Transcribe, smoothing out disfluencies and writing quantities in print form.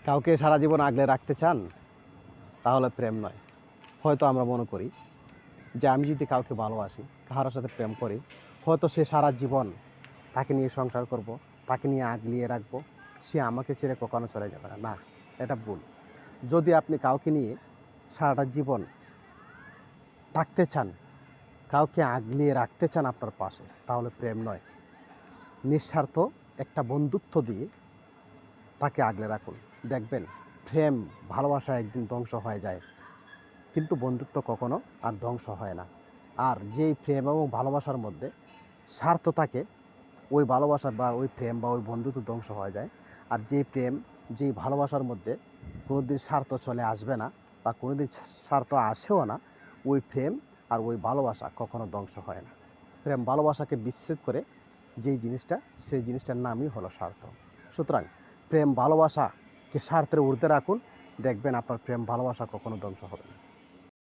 কাউকে সারা জীবন আগলে রাখতে চান তাহলে প্রেম নয়। হয়তো আমরা মনে করি যে আমি যদি কাউকে ভালোবাসি, কারোর সাথে প্রেম করি, হয়তো সে সারা জীবন তাকে নিয়ে সংসার করব, তাকে নিয়ে আগলিয়ে রাখবো, সে আমাকে ছেড়ে কখনো চলে যাবে না। না, এটা ভুল। যদি আপনি কাউকে নিয়ে সারাটা জীবন থাকতে চান, কাউকে আগলিয়ে রাখতে চান আপনার পাশে, তাহলে প্রেম নয়। নিঃস্বার্থ একটা বন্ধুত্ব দিয়ে তাকে আগলে রাখুন। দেখবেন প্রেম ভালোবাসা একদিন ধ্বংস হয়ে যায়, কিন্তু বন্ধুত্ব কখনো আর ধ্বংস হয় না। আর যেই প্রেম এবং ভালোবাসার মধ্যে স্বার্থ থাকে, ওই ভালোবাসা বা ওই প্রেম বা ওই বন্ধুত্ব ধ্বংস হয়ে যায়। আর যেই প্রেম, যেই ভালোবাসার মধ্যে কোনোদিন স্বার্থ চলে আসবে না বা কোনোদিন স্বার্থ আসেও না, ওই প্রেম আর ওই ভালোবাসা কখনো ধ্বংস হয় না। প্রেম ভালোবাসাকে বিচ্ছেদ করে যেই জিনিসটা, সেই জিনিসটার নামই হলো স্বার্থ। সুতরাং প্রেম ভালোবাসাকে স্বার্থের ঊর্ধ্বে রাখুন, দেখবেন আপনার প্রেম ভালোবাসা কখনো ধ্বংস হবে না।